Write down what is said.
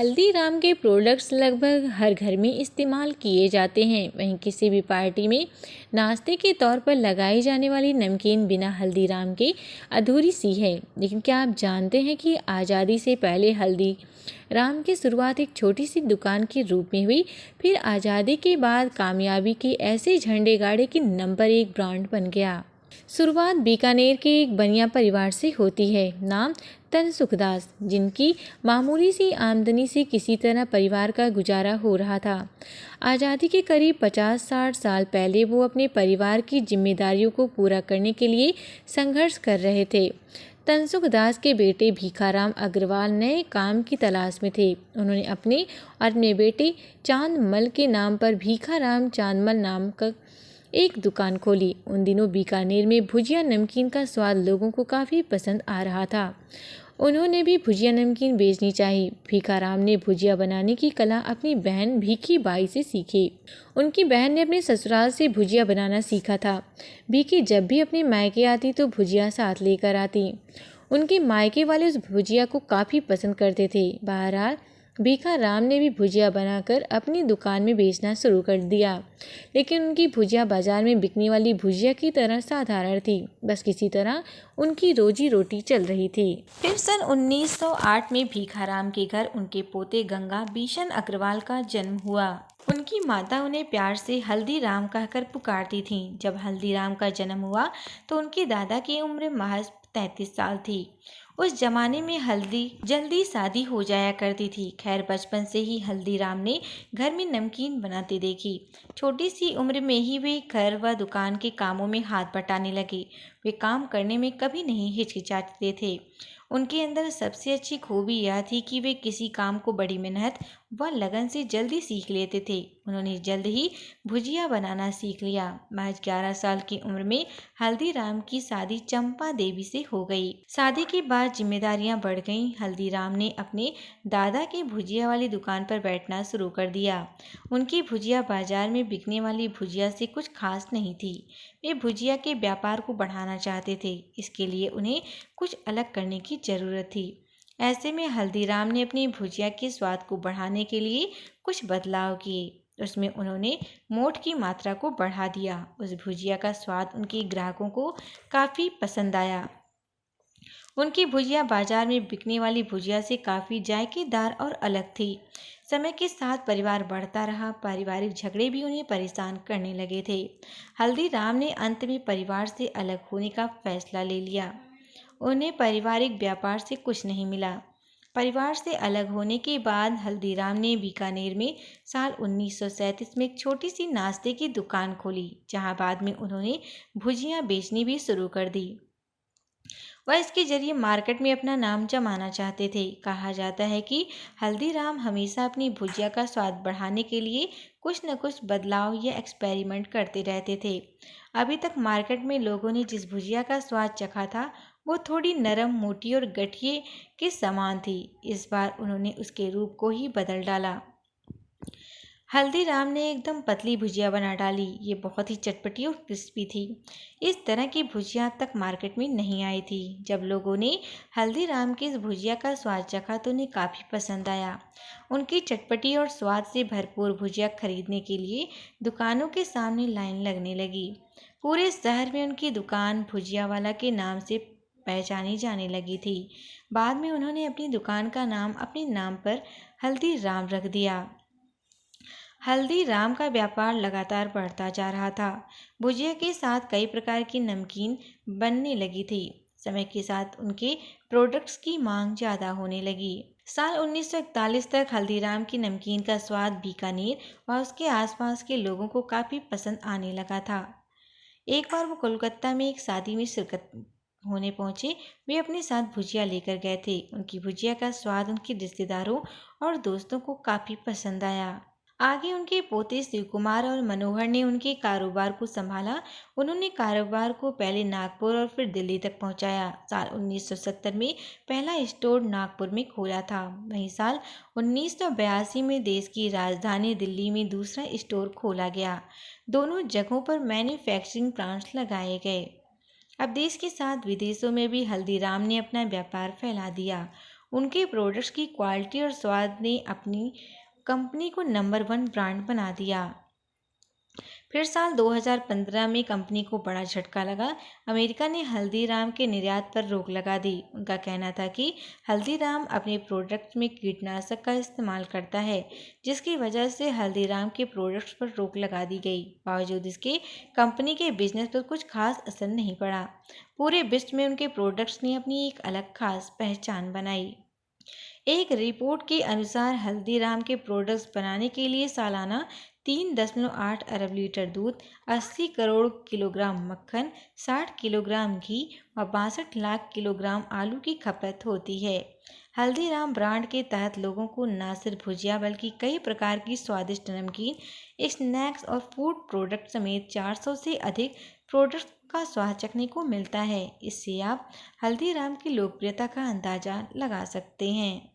हल्दीराम के प्रोडक्ट्स लगभग हर घर में इस्तेमाल किए जाते हैं। वहीं किसी भी पार्टी में नाश्ते के तौर पर लगाई जाने वाली नमकीन बिना हल्दीराम के अधूरी सी है। लेकिन क्या आप जानते हैं कि आज़ादी से पहले हल्दीराम की शुरुआत एक छोटी सी दुकान के रूप में हुई, फिर आज़ादी के बाद कामयाबी के ऐसे झंडे गाड़े कि नंबर 1 ब्रांड बन गया। शुरुआत बीकानेर के एक बनिया परिवार से होती है, नाम तनसुखदास, जिनकी मामूली सी आमदनी से किसी तरह परिवार का गुजारा हो रहा था। आज़ादी के करीब 50-60 साल पहले वो अपने परिवार की जिम्मेदारियों को पूरा करने के लिए संघर्ष कर रहे थे। तनसुखदास के बेटे भीखाराम अग्रवाल नए काम की तलाश में थे। उन्होंने अपने बेटे चांदमल के नाम पर भीखाराम चांदमल नाम का एक दुकान खोली। उन दिनों बीकानेर में भुजिया नमकीन का स्वाद लोगों को काफ़ी पसंद आ रहा था। उन्होंने भी भुजिया नमकीन बेचनी चाहिए। भीखाराम ने भुजिया बनाने की कला अपनी बहन भीखी बाई से सीखी। उनकी बहन ने अपने ससुराल से भुजिया बनाना सीखा था। भीखी जब भी अपने मायके आती तो भुजिया साथ लेकर आती। उनके मायके वाले उस भुजिया को काफ़ी पसंद करते थे। बहरहाल भीखाराम ने भी भुजिया बनाकर अपनी दुकान में बेचना शुरू कर दिया। लेकिन उनकी भुजिया बाजार में बिकने वाली भुजिया की तरह साधारण थी। बस किसी तरह उनकी रोजी रोटी चल रही थी। फिर सन 1908 में भीखाराम के घर उनके पोते गंगा बिशन अग्रवाल का जन्म हुआ। उनकी माता उन्हें प्यार से हल्दीराम कहकर पुकारती थीं। जब हल्दीराम का जन्म हुआ तो उनके दादा की उम्र महज 33 साल थी। उस जमाने में जल्दी शादी हो जाया करती थी। खैर, बचपन से ही हल्दीराम ने घर में नमकीन बनाते देखी। छोटी सी उम्र में ही वे घर व दुकान के कामों में हाथ बटाने लगे। वे काम करने में कभी नहीं हिचकिचाते थे। उनके अंदर सबसे अच्छी खूबी यह थी कि वे किसी काम को बड़ी मेहनत व लगन से जल्दी सीख लेते थे। उन्होंने जल्द ही भुजिया बनाना सीख लिया। महज 11 साल की उम्र में हल्दीराम की शादी चंपा देवी से हो गई। शादी के बाद जिम्मेदारियां बढ़ गईं। हल्दीराम ने अपने दादा के भुजिया वाली दुकान पर बैठना शुरू कर दिया। उनकी भुजिया बाजार में बिकने वाली भुजिया से कुछ खास नहीं थी। वे भुजिया के व्यापार को बढ़ाना चाहते थे। इसके लिए उन्हें कुछ अलग करने की जरूरत थी। ऐसे में हल्दीराम ने अपनी भुजिया के स्वाद को बढ़ाने के लिए कुछ बदलाव किए। उसमें उन्होंने मोठ की मात्रा को बढ़ा दिया। उस भुजिया का स्वाद उनके ग्राहकों को काफ़ी पसंद आया। उनकी भुजिया बाजार में बिकने वाली भुजिया से काफ़ी जायकेदार और अलग थी। समय के साथ परिवार बढ़ता रहा। पारिवारिक झगड़े भी उन्हें परेशान करने लगे थे। हल्दीराम ने अंत में परिवार से अलग होने का फैसला ले लिया। उन्हें पारिवारिक व्यापार से कुछ नहीं मिला। परिवार से अलग होने के बाद हल्दीराम ने बीकानेर में साल 1937 में एक छोटी सी नाश्ते की दुकान खोली, जहां बाद में उन्होंने भुजिया बेचनी भी शुरू कर दी। वह इसके जरिए मार्केट में अपना नाम जमाना चाहते थे। कहा जाता है कि हल्दीराम हमेशा अपनी भुजिया का स्वाद बढ़ाने के लिए कुछ न कुछ बदलाव या एक्सपेरिमेंट करते रहते थे। अभी तक मार्केट में लोगों ने जिस भुजिया का स्वाद चखा था वो थोड़ी नरम, मोटी और गठिए के समान थी। इस बार उन्होंने उसके रूप को ही बदल डाला। हल्दीराम ने एकदम पतली भुजिया बना डाली। ये बहुत ही चटपटी और क्रिस्पी थी। इस तरह की भुजिया अब तक मार्केट में नहीं आई थी। जब लोगों ने हल्दीराम की इस भुजिया का स्वाद चखा तो उन्हें काफ़ी पसंद आया। उनकी चटपटी और स्वाद से भरपूर भुजिया खरीदने के लिए दुकानों के सामने लाइन लगने लगी। पूरे शहर में उनकी दुकान भुजिया वाला के नाम से पहचानी जाने लगी थी। बाद में उन्होंने अपनी दुकान का नाम अपने नाम पर हल्दीराम रख दिया। हल्दीराम का व्यापार लगातार बढ़ता जा रहा था। भुजिया के साथ कई प्रकार की नमकीन बनने लगी थी। समय के साथ उनके प्रोडक्ट्स की मांग ज़्यादा होने लगी। साल 1941 तक हल्दीराम की नमकीन का स्वाद बीकानेर व उसके आसपास के लोगों को काफ़ी पसंद आने लगा था। एक बार वो कोलकाता में एक शादी में शिरकत होने पहुंचे। वे अपने साथ भुजिया लेकर गए थे। उनकी भुजिया का स्वाद उनके रिश्तेदारों और दोस्तों को काफ़ी पसंद आया। आगे उनके पोते शिव कुमार और मनोहर ने उनके कारोबार को संभाला। उन्होंने कारोबार को पहले नागपुर और फिर दिल्ली तक पहुंचाया। साल 1970 में पहला स्टोर नागपुर में खोला था। वहीं साल 1982 में देश की राजधानी दिल्ली में दूसरा स्टोर खोला गया। दोनों जगहों पर मैन्युफैक्चरिंग प्लांट्स लगाए गए। अब देश के साथ विदेशों में भी हल्दीराम ने अपना व्यापार फैला दिया। उनके प्रोडक्ट्स की क्वालिटी और स्वाद ने अपनी कंपनी को नंबर 1 ब्रांड बना दिया। फिर साल 2015 में कंपनी को बड़ा झटका लगा। अमेरिका ने हल्दीराम के निर्यात पर रोक लगा दी। उनका कहना था कि हल्दीराम अपने प्रोडक्ट में कीटनाशक का इस्तेमाल करता है, जिसकी वजह से हल्दीराम के प्रोडक्ट्स पर रोक लगा दी गई। बावजूद इसके कंपनी के बिजनेस पर कुछ खास असर नहीं पड़ा। पूरे विश्व में उनके प्रोडक्ट्स ने अपनी एक अलग खास पहचान बनाई। एक रिपोर्ट के अनुसार हल्दीराम के प्रोडक्ट्स बनाने के लिए सालाना 3.8 अरब लीटर दूध, 80 करोड़ किलोग्राम मक्खन, 60 किलोग्राम घी और 62 लाख किलोग्राम आलू की खपत होती है। हल्दीराम ब्रांड के तहत लोगों को न सिर्फ भुजिया बल्कि कई प्रकार की स्वादिष्ट नमकीन, स्नैक्स और फूड प्रोडक्ट समेत 400 से अधिक प्रोडक्ट्स का स्वाद चखने को मिलता है। इससे आप हल्दीराम की लोकप्रियता का अंदाजा लगा सकते हैं।